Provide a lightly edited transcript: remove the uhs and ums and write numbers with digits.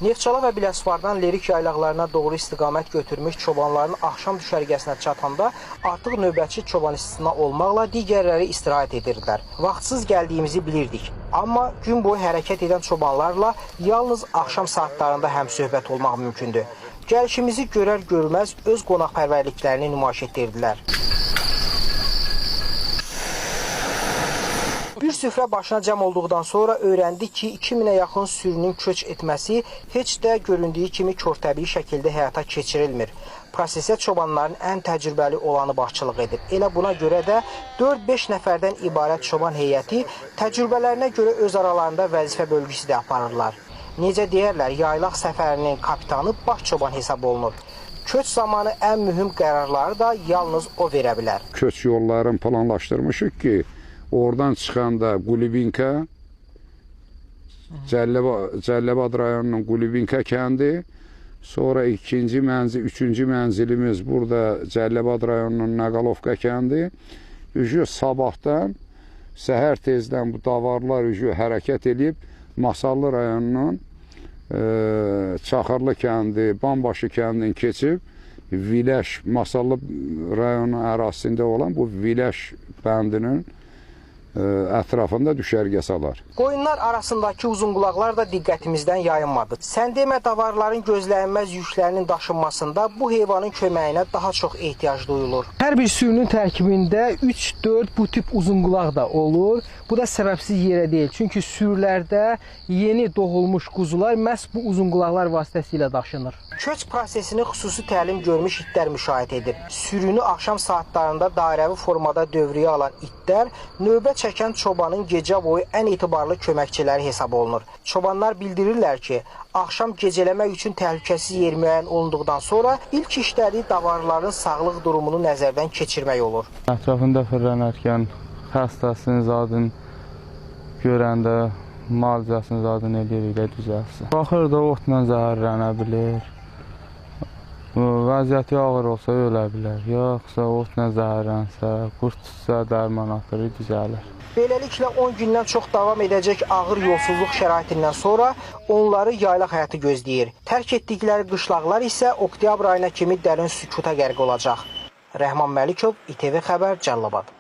Neftçala və Biləsuvardan Lerik yaylaqlarına doğru istiqamət götürmüş çobanların axşam düşərgəsinə çatanda artıq növbətçi çoban istisna olmaqla digərləri istirahət edirdilər. Vaxtsız gəldiyimizi bilirdik. Amma gün boyu hərəkət edən çobanlarla yalnız axşam saatlarında həmsöhbət olmaq mümkündür. Gəlişimizi görər-görməz öz qonaqpərvərliklərini nümayiş etdirdilər. Bir süfrə başına cəm olduqdan sonra öyrəndik ki, 2000-ə yaxın sürünün köç etməsi heç də göründüyü kimi körtəbii şəkildə həyata keçirilmir. Prosesə çobanların ən təcrübəli olanı başçılıq edir. Elə buna görə də 4-5 nəfərdən ibarət çoban heyəti təcrübələrinə görə öz aralarında vəzifə bölgüsü də aparırlar. Necə deyərlər, yaylaq səfərinin kapitanı baş çoban hesab olunur. Köç zamanı ən mühüm qərarları da yalnız o verə bilər. Köç yollarını planlaşdırmışıq ki, oradan çıxanda Qulibinka, Cəlilabad rayonunun Qulibinka kəndi, sonra ikinci mənzil, üçüncü mənzilimiz burada Cəlilabad rayonunun Nəqalovka kəndi. Sabahdan, səhər tezdən bu davarlar hərəkət edib, Masallı rayonunun Çaxırlı kəndi, Bambaşı kəndini keçib, Viləş, Masallı rayonu ərazisində olan bu Viləş bəndinin ətrafında düşərgə salar. Qoyunlar arasındakı uzunqulaqlar da diqqətimizdən yayınmadı. Sən demə davarların gözlənilməz yüklərinin daşınmasında bu heyvanın köməyinə daha çox ehtiyac duyulur. Hər bir sürünün tərkibində 3-4 bu tip uzunqulaq da olur. Bu da səbəbsiz yerə deyil. Çünki sürülərdə yeni doğulmuş quzular məhz bu uzunqulaqlar vasitəsilə daşınır. Köç prosesini xüsusi təlim görmüş itlər müşahidə edir. Sürünü axşam saatlarında dairəvi formada dövrəyə alan itlər növbə çəkən çobanın gecə boyu ən etibarlı köməkçiləri hesab olunur. Çobanlar bildirirlər ki, axşam gecələmək üçün təhlükəsiz yer müəyyən olunduqdan sonra ilk işləri davarların sağlıq durumunu nəzərdən keçirmək olur. Ətrafında fırlanarkən xəstəsinin zadını görəndə müalicəsinin zadını eləyə düzəlsin. Baxır da otla zəhərlənə bilir. Vəziyyəti ağır olsa ölə bilər, yoxsa otla zəhərlənsə, qurd tutsa dərman atırı düzəlir. Beləliklə 10 gündən çox davam edəcək ağır yolsuzluq şəraitindən sonra onları yaylaq həyatı gözləyir. Tərk etdikləri qışlaqlar isə oktyabr ayına kimi dərin sükuta qərq olacaq. Rəhman Məlikov, İTV Xəbər, Cəlilabad.